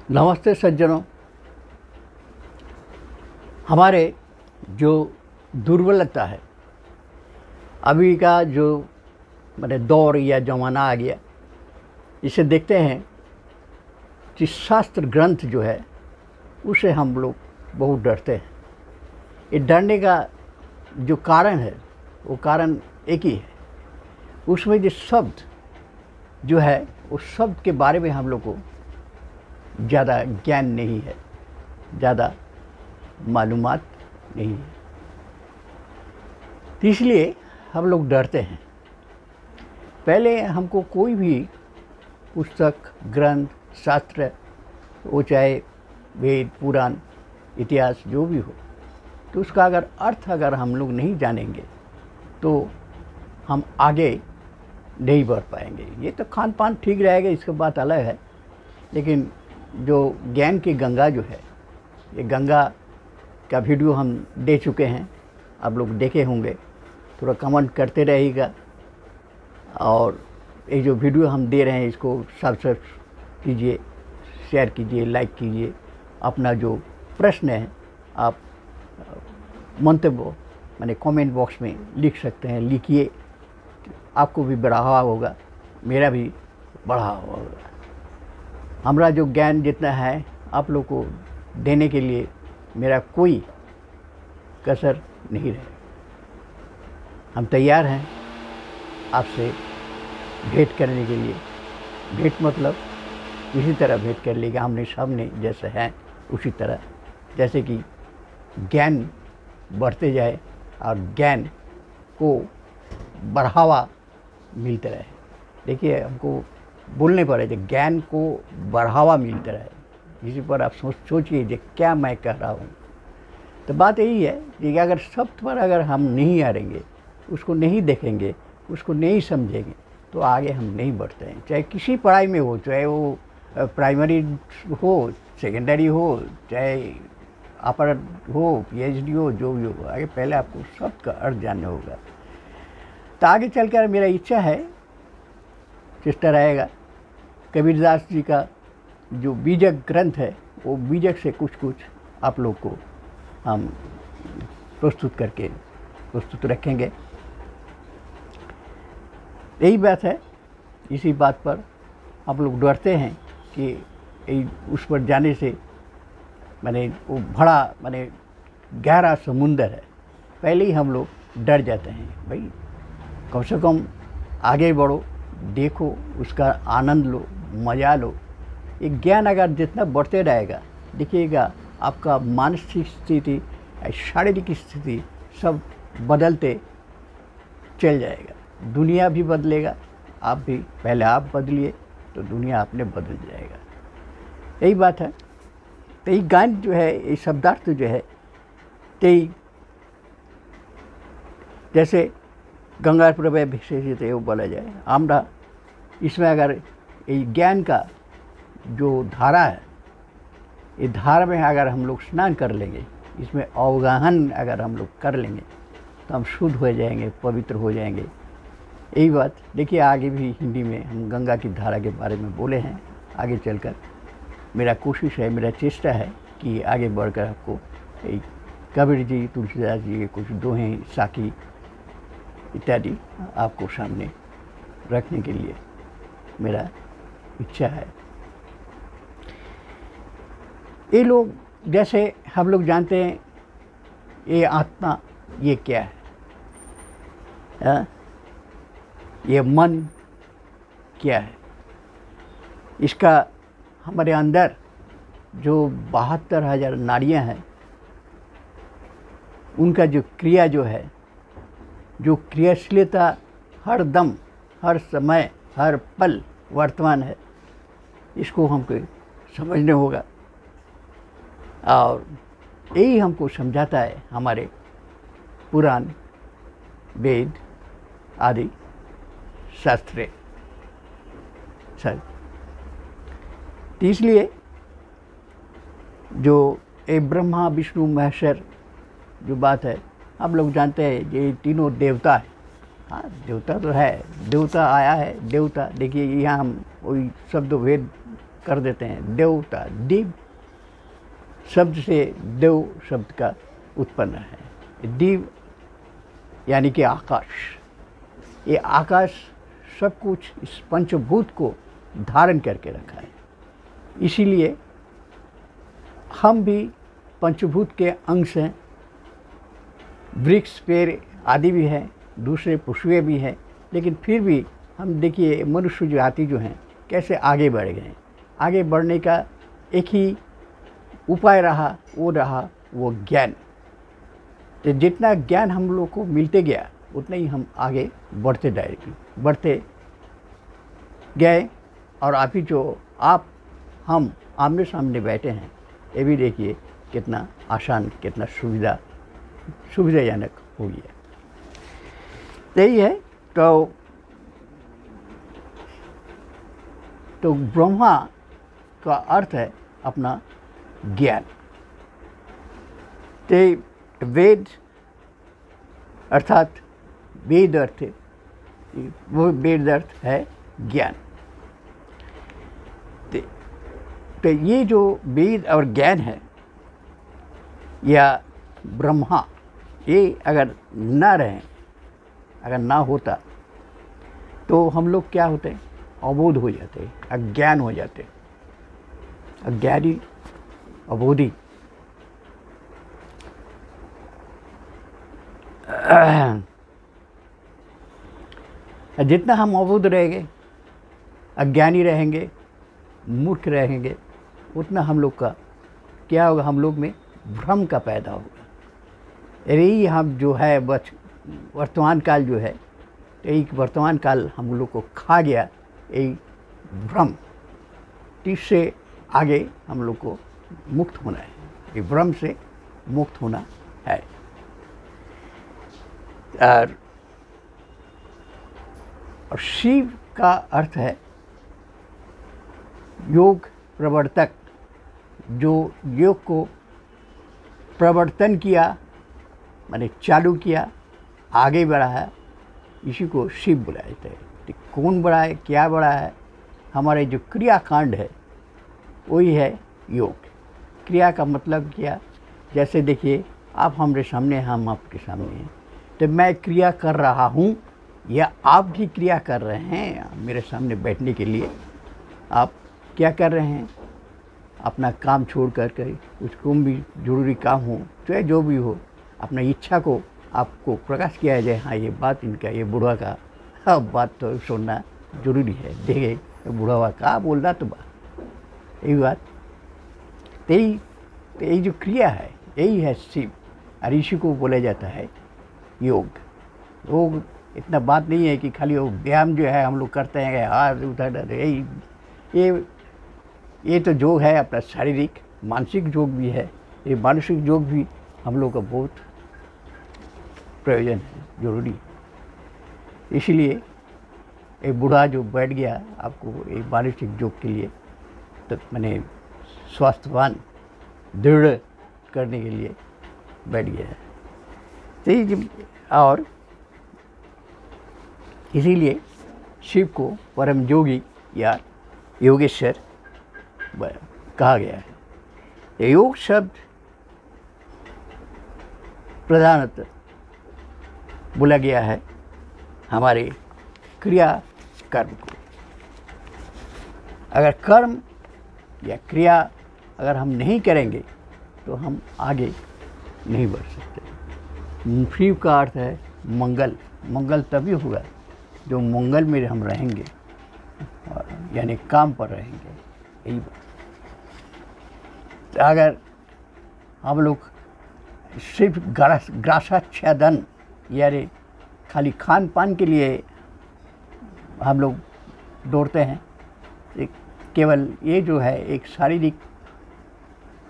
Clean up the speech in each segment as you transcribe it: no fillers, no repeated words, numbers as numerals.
नमस्ते सज्जनों। हमारे जो दुर्बलता है, अभी का जो दौर या ज़माना आ गया, इसे देखते हैं कि शास्त्र ग्रंथ जो है उसे हम लोग बहुत डरते हैं। ये डरने का जो कारण है वो कारण एक ही है, उसमें जो शब्द जो है उस शब्द के बारे में हम लोग को ज़्यादा ज्ञान नहीं है, ज़्यादा मालूमात नहीं है, तो इसलिए हम लोग डरते हैं। पहले हमको कोई भी पुस्तक, ग्रंथ, शास्त्र, वो चाहे वेद, पुराण, इतिहास जो भी हो, तो उसका अगर हम लोग नहीं जानेंगे तो हम आगे नहीं बढ़ पाएंगे। ये तो खान पान ठीक रहेगा, इसका बात अलग है, लेकिन जो ज्ञान की गंगा जो है, ये गंगा का वीडियो हम दे चुके हैं, आप लोग देखे होंगे। थोड़ा कमेंट करते रहिएगा और ये जो वीडियो हम दे रहे हैं इसको सब्सक्राइब कीजिए, शेयर कीजिए, लाइक कीजिए। अपना जो प्रश्न है आप मंतव्य कमेंट बॉक्स में लिख सकते हैं, लिखिए। आपको भी बढ़ावा होगा, मेरा भी बढ़ावा होगा। हमारा जो ज्ञान जितना है आप लोग को देने के लिए मेरा कोई कसर नहीं रहे। हम तैयार हैं आपसे भेंट करने के लिए। भेंट मतलब इसी तरह भेंट कर लेगा, आमने सामने जैसे हैं उसी तरह, जैसे कि ज्ञान बढ़ते जाए और ज्ञान को बढ़ावा मिलता रहे। देखिए, हमको बोलने पड़े कि ज्ञान को बढ़ावा मिलता रहे। इसी पर आप सोचिए कि क्या मैं कह रहा हूँ। तो बात यही है कि अगर शब्द पर अगर हम नहीं हारेंगे, उसको नहीं देखेंगे, उसको नहीं समझेंगे, तो आगे हम नहीं बढ़ते हैं। चाहे किसी पढ़ाई में हो, चाहे वो प्राइमरी हो, सेकेंडरी हो, चाहे अपर हो, पीएचडी हो, जो भी हो, आगे पहले आपको शब्द का अर्थ जानना होगा। तो आगे चलकर मेरा इच्छा है चेष्टा रहेगा, कबीरदास जी का जो बीजक ग्रंथ है, वो बीजक से कुछ आप लोग को हम प्रस्तुत रखेंगे। यही बात है, इसी बात पर आप लोग डरते हैं कि उस पर जाने से वो बड़ा गहरा समुंदर है। पहले ही हम लोग डर जाते हैं। भाई कम से कम आगे बढ़ो, देखो, उसका आनंद लो, मज़ा लो। ये ज्ञान अगर जितना बढ़ते रहेगा, देखिएगा आपका मानसिक स्थिति, शारीरिक स्थिति सब बदलते चल जाएगा। दुनिया भी बदलेगा, आप भी पहले आप बदलिए तो दुनिया आपने बदल जाएगा। यही बात है। तो ये गान जो है, ये शब्दार्थ जो है, तो जैसे गंगा प्रभय विशेषित वो बोला जाए, हमरा इसमें अगर ये ज्ञान का जो धारा है, ये धारा में अगर हम लोग स्नान कर लेंगे, इसमें अवगाहन अगर हम लोग कर लेंगे, तो हम शुद्ध हो जाएंगे, पवित्र हो जाएंगे। यही बात देखिए, आगे भी हिंदी में हम गंगा की धारा के बारे में बोले हैं। आगे चलकर मेरा कोशिश है, मेरा चेष्टा है कि आगे बढ़कर आपको कबीर जी, तुलसीदास जी के कुछ दोहें, साखी इत्यादि आपको सामने रखने के लिए मेरा इच्छा है। ये लोग, जैसे हम लोग जानते हैं, ये आत्मा ये क्या है, ये मन क्या है, इसका हमारे अंदर जो 72,000 नाड़ियाँ हैं, उनका जो क्रिया जो है, जो क्रियाशीलता हर दम, हर समय, हर पल वर्तमान है, इसको हमको समझने होगा। और यही हमको समझाता है हमारे पुराण, वेद आदि शास्त्र। इसलिए जो ये ब्रह्मा, विष्णु, महेश्वर जो बात है, हम लोग जानते हैं ये तीनों देवता है। हाँ, देवता तो है, देवता आया है, देवता। देखिए यहाँ हम वही शब्द भेद कर देते हैं देवता। दिव शब्द से देव शब्द का उत्पन्न है। दिव यानी कि आकाश। ये आकाश सब कुछ इस पंचभूत को धारण करके रखा है। इसीलिए हम भी पंचभूत के अंश हैं। वृक्ष पेड़ आदि भी हैं, दूसरे पशुएं भी हैं, लेकिन फिर भी हम देखिए मनुष्य जाति जो हैं कैसे आगे बढ़ गए। आगे बढ़ने का एक ही उपाय रहा वो ज्ञान। तो जितना ज्ञान हम लोग को मिलते गया उतना ही हम आगे बढ़ते गए। और अभी जो हम आमने सामने बैठे हैं, ये भी देखिए कितना आसान, कितना सुविधाजनक हो गया। यही है। तो ब्रह्मा का अर्थ है अपना ज्ञान। तो वेद अर्थात वेद अर्थ, वो वेद अर्थ है ज्ञान। तो ये जो वेद और ज्ञान है या ब्रह्मा, ये अगर ना रहे, अगर ना होता तो हम लोग क्या होते, अबोध हो जाते, अज्ञान हो जाते, अज्ञानी अबोधी। जितना हम अबोध रहेंगे, अज्ञानी रहेंगे, मूर्ख रहेंगे, उतना हम लोग का क्या होगा, हम लोग में भ्रम का पैदा होगा। यही हम जो है वर्तमान काल जो है, एक वर्तमान काल हम लोग को खा गया यही भ्रम। इससे आगे हम लोग को मुक्त होना है, ये भ्रम से मुक्त होना है। और शिव का अर्थ है योग प्रवर्तक, जो योग को प्रवर्तन किया, माने चालू किया, आगे बढ़ा है, इसी को शिव बुलाया जाता है। तो कौन बड़ा है, क्या बड़ा है, हमारे जो क्रियाकांड है वही है योग। क्रिया का मतलब क्या, जैसे देखिए आप हमारे सामने, हम आपके सामने हैं, तो मैं क्रिया कर रहा हूँ या आप भी क्रिया कर रहे हैं मेरे सामने बैठने के लिए। आप क्या कर रहे हैं, अपना काम छोड़ कर कुछ कम भी जरूरी काम हो, चाहे जो भी हो, अपना इच्छा को आपको प्रकाश किया जाए। हाँ, ये बात इनका, ये बूढ़ा का, हाँ बात तो सुनना जरूरी है। देखे तो बूढ़ा हुआ का बोल रहा, तो बात यही बात। यही जो क्रिया है यही है शिव, और इसी को बोला जाता है योग। योग इतना बात नहीं है कि खाली वो व्यायाम जो है हम लोग करते हैं, हाथ उधर, यही ये तो योग है अपना शारीरिक, मानसिक योग भी है। ये मानसिक योग भी हम लोग का बहुत प्रयोजन है, जरूरी। इसलिए एक बूढ़ा जो बैठ गया आपको एक मानसिक योग के लिए, तो मैंने स्वास्थ्यवान दृढ़ करने के लिए बैठ गया है। तो और इसीलिए शिव को परम योगी या योगेश्वर कहा गया है। योग शब्द प्रधानतः बोला गया है हमारे क्रिया कर्म को। अगर कर्म या क्रिया अगर हम नहीं करेंगे तो हम आगे नहीं बढ़ सकते। शिव का अर्थ है मंगल। मंगल तभी होगा जो मंगल में हम रहेंगे, यानी काम पर रहेंगे, यही बात। अगर हम लोग सिर्फ ग्रासाच्छेदन यानी खाली खान पान के लिए हम लोग दौड़ते हैं, केवल ये जो है एक शारीरिक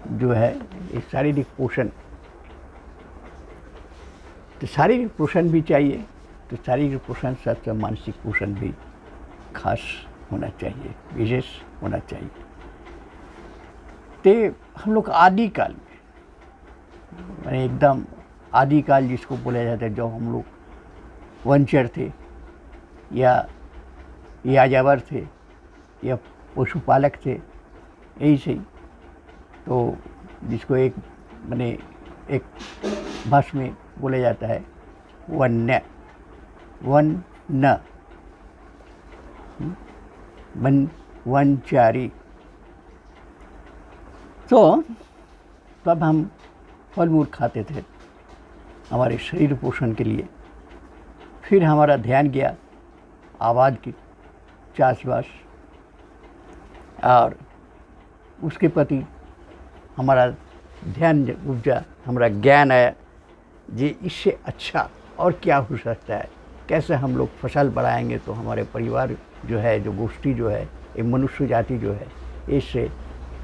जो है एक शारीरिक पोषण, तो शारीरिक पोषण भी चाहिए, तो शारीरिक पोषण साथ साथ मानसिक पोषण भी खास होना चाहिए, विशेष होना चाहिए। तो हम लोग आदिकाल में, मैंने एकदम आदिकाल जिसको बोला जाता है, जब हम लोग वनचर थे या याजावर थे या पशुपालक थे, यही सही। तो जिसको एक माने एक भाषा में बोला जाता है वन्य, वन वनचारी। तो तब हम फल मूल खाते थे हमारे शरीर पोषण के लिए। फिर हमारा ध्यान गया आवाज़ की चाशबाश, और उसके प्रति हमारा ध्यान उपजा, हमारा ज्ञान आया जी इससे अच्छा और क्या हो सकता है, कैसे हम लोग फसल बढ़ाएंगे तो हमारे परिवार जो है, जो गोष्ठी जो है, ये मनुष्य जाति जो है, इससे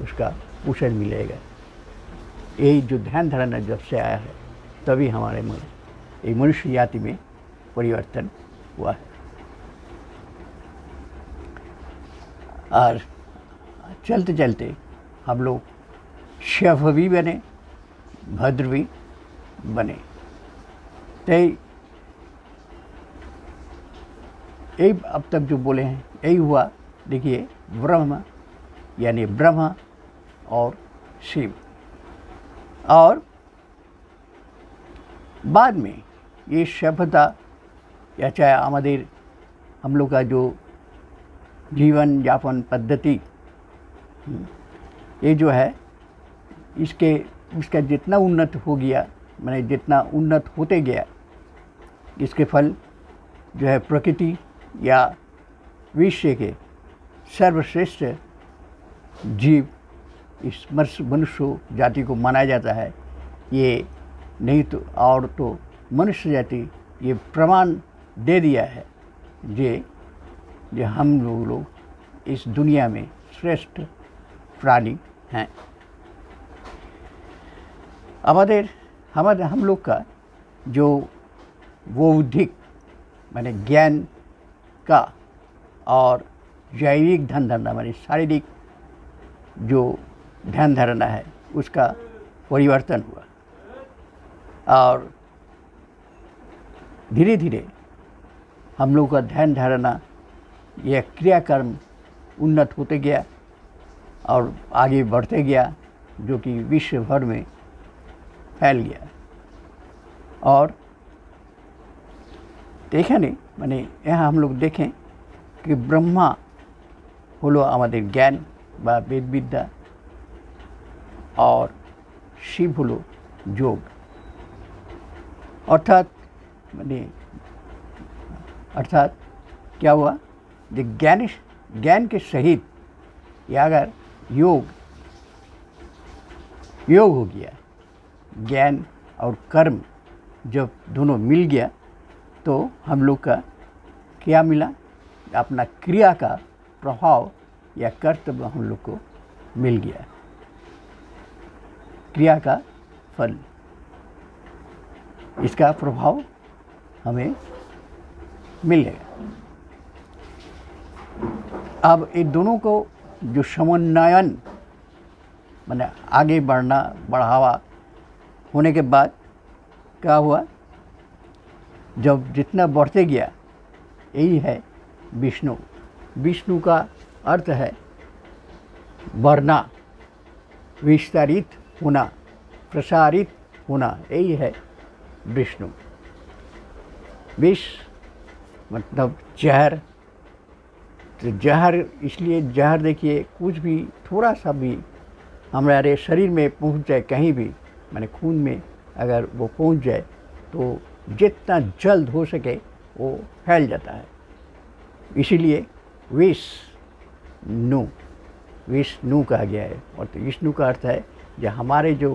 उसका पोषण मिलेगा। यही जो ध्यान धारणा जब से आया है तभी हमारे मन ये मनुष्य जाति में परिवर्तन हुआ है। और चलते चलते हम लोग शव भी बने, भद्र भी बने। तो यही अब तक जो बोले हैं यही हुआ। देखिए ब्रह्म यानी ब्रह्मा और शिव, और बाद में ये सभ्यता या चाहे हमारे हम लोग का जो जीवन यापन पद्धति ये जो है इसका जितना उन्नत हो गया, माने जितना उन्नत होते गया, इसके फल जो है प्रकृति या विश्व के सर्वश्रेष्ठ जीव इस मनुष्य जाति को माना जाता है। ये नहीं तो और तो मनुष्य जाति ये प्रमाण दे दिया है जे हम लोग इस दुनिया में श्रेष्ठ प्राणी हैं। हम लोग का जो बौद्धिक माने ज्ञान का और जैविक ध्यान धारणा माने शारीरिक जो ध्यान धारणा है उसका परिवर्तन हुआ, और धीरे धीरे हम लोग का ध्यान धारणा यह क्रियाकर्म उन्नत होते गया और आगे बढ़ते गया, जो कि विश्व भर में फैल गया। और देखा नहीं माने यहाँ हम लोग देखें कि ब्रह्मा हलो हमारे ज्ञान बा वेद विद्या और शिव हलो योग, अर्थात क्या हुआ, ज्ञान के सहित या अगर योग हो गया, ज्ञान और कर्म जब दोनों मिल गया तो हम लोग का क्या मिला, अपना क्रिया का प्रभाव या कर्तव्य हम लोग को मिल गया, क्रिया का फल, इसका प्रभाव हमें मिलेगा। अब इन दोनों को जो समन्वयन माने आगे बढ़ावा होने के बाद क्या हुआ, जब जितना बढ़ते गया यही है विष्णु का अर्थ है बढ़ना, विस्तारित होना, प्रसारित होना, यही है विष्णु। विष मतलब जहर, तो जहर इसलिए जहर देखिए कुछ भी थोड़ा सा भी हमारे शरीर में पहुंच जाए, कहीं भी माने खून में अगर वो पहुंच जाए तो जितना जल्द हो सके वो फैल जाता है। इसीलिए विष्णु कहा गया है। और तो विष्णु का अर्थ है जो हमारे जो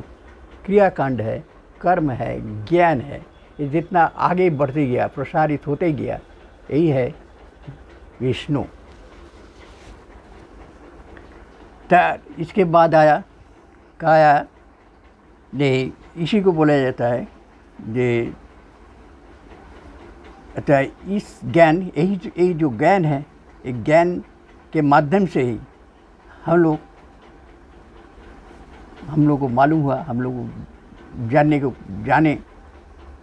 क्रियाकांड है, कर्म है, ज्ञान है, ये जितना आगे बढ़ते गया, प्रसारित होते गया, यही है विष्णु। तो इसके बाद आया काया, इसी को बोला जाता है जे अतः इस ज्ञान यही जो ज्ञान है, एक ज्ञान के माध्यम से ही हम लोग को मालूम हुआ, हम लोग जाने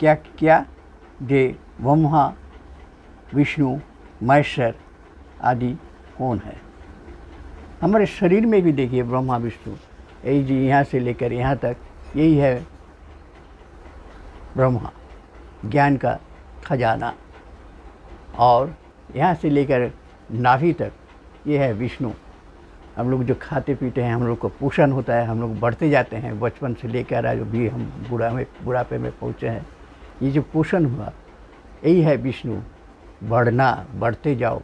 क्या जे ब्रह्मा विष्णु महेश्वर आदि कौन है। हमारे शरीर में भी देखिए ब्रह्मा विष्णु, यही जी यहाँ से लेकर यहाँ तक यही है ब्रह्मा, ज्ञान का खजाना, और यहाँ से लेकर नाभि तक ये है विष्णु। हम लोग जो खाते पीते हैं, हम लोग को पोषण होता है, हम लोग बढ़ते जाते हैं बचपन से लेकर आज भी हम बुढ़ापे में पहुँचे हैं। ये जो पोषण हुआ यही है विष्णु, बढ़ना, बढ़ते जाओ।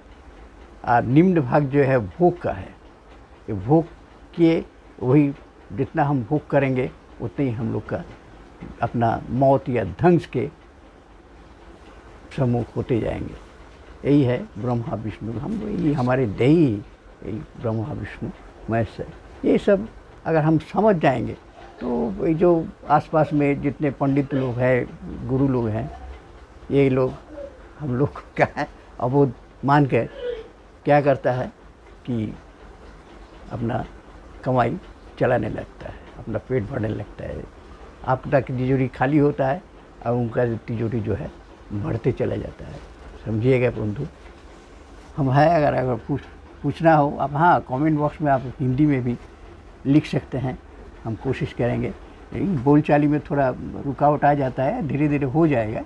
और निम्न भाग जो है भोग का है, ये भोग किए वही जितना हम भोग करेंगे उतने ही हम लोग का अपना मौत या ध्वंस के सम्मुख होते जाएंगे। यही है ब्रह्मा विष्णु, हम यही हमारे देही, यही ब्रह्मा विष्णु महेश है। ये सब अगर हम समझ जाएंगे तो ये जो आसपास में जितने पंडित लोग हैं, गुरु लोग हैं, ये लोग हम लोग क्या है अबोध मान कर क्या करता है कि अपना कमाई चलाने लगता है, अपना पेट भरने लगता है। आपका तिजोरी खाली होता है और उनका तिजोरी जो है बढ़ते चला जाता है। समझिएगा बंधु। हम है अगर पूछना हो आप, हाँ कमेंट बॉक्स में आप हिंदी में भी लिख सकते हैं, हम कोशिश करेंगे। बोलचाली में थोड़ा रुकावट आ जाता है, धीरे धीरे हो जाएगा।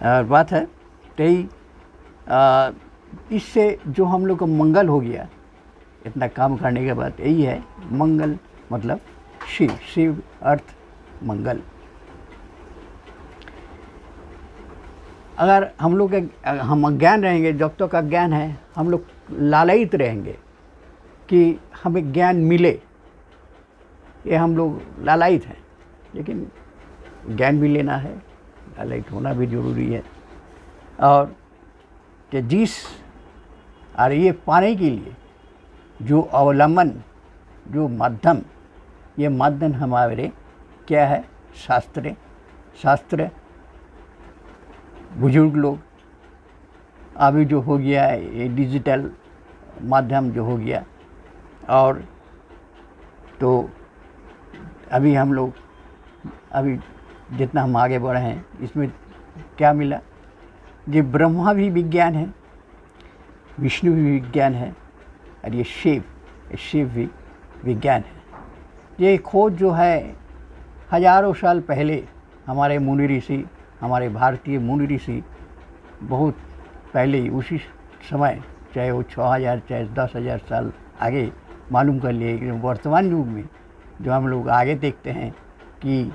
और बात है कई इससे जो हम लोग को मंगल हो गया, इतना काम करने के बाद यही है मंगल, मतलब शिव, शिव अर्थ मंगल। अगर हम लोग हम अज्ञान रहेंगे, जब तक अज्ञान है हम लोग लालयित रहेंगे कि हमें ज्ञान मिले, ये हम लोग लालयित हैं। लेकिन ज्ञान भी लेना है, लालयित होना भी जरूरी है। और कि और ये पाने के लिए जो अवलंबन, जो माध्यम, ये माध्यम हमारे क्या है, शास्त्र बुजुर्ग लोग, अभी जो हो गया ये डिजिटल माध्यम जो हो गया। और तो अभी हम लोग अभी जितना हम आगे बढ़े हैं इसमें क्या मिला, ये ब्रह्मा भी विज्ञान है, विष्णु भी विज्ञान है, और ये शिव भी विज्ञान है। ये खोज जो है हजारों साल पहले हमारे मुनि ऋषि, हमारे भारतीय मुनि ऋषि बहुत पहले ही उसी समय, चाहे वो 6000 चाहे 10,000 साल आगे मालूम कर लिए। लेकिन वर्तमान युग में जो हम लोग आगे देखते हैं कि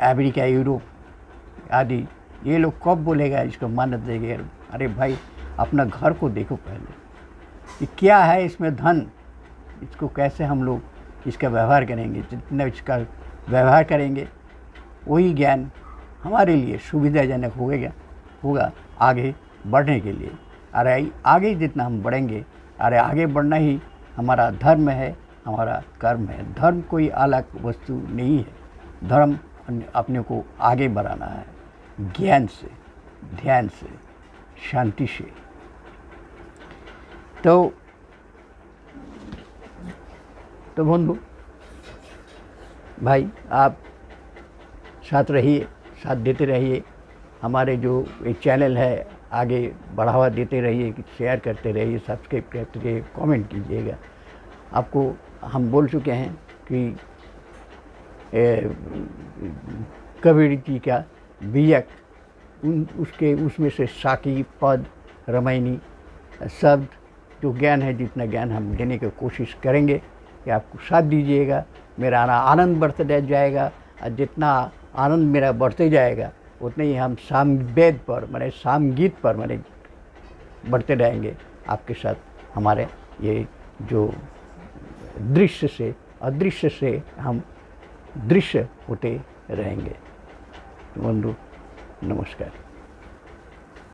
अमेरिका, यूरोप आदि, ये लोग कब बोलेगा इसको मान्यता देंगे। अरे भाई अपना घर को देखो पहले, कि क्या है इसमें धन, इसको कैसे हम लोग इसका व्यवहार करेंगे। जितना इसका व्यवहार करेंगे वही ज्ञान हमारे लिए सुविधाजनक होगा आगे बढ़ने के लिए। अरे आगे जितना हम बढ़ेंगे, अरे आगे बढ़ना ही हमारा धर्म है, हमारा कर्म है। धर्म कोई अलग वस्तु नहीं है, धर्म अपने को आगे बढ़ाना है, ज्ञान से, ध्यान से, शांति से। तो बंधु भाई, आप साथ रहिए, साथ देते रहिए। हमारे जो एक चैनल है आगे बढ़ावा देते रहिए, शेयर करते रहिए, सब्सक्राइब करते रहिए, कमेंट कीजिएगा। आपको हम बोल चुके हैं कि कबीर जी का बीजक, उसमें से साकी, पद, रमैनी शब्द जो ज्ञान है, जितना ज्ञान हम देने की कोशिश करेंगे कि आपको साथ दीजिएगा। मेरा आनंद बढ़ते जाएगा, और जितना आनंद मेरा बढ़ते जाएगा उतने ही हम सामवेद पर, माने सामगीत पर माने बढ़ते रहेंगे आपके साथ। हमारे ये जो दृश्य से अदृश्य से हम दृश्य होते रहेंगे। बंधु नमस्कार।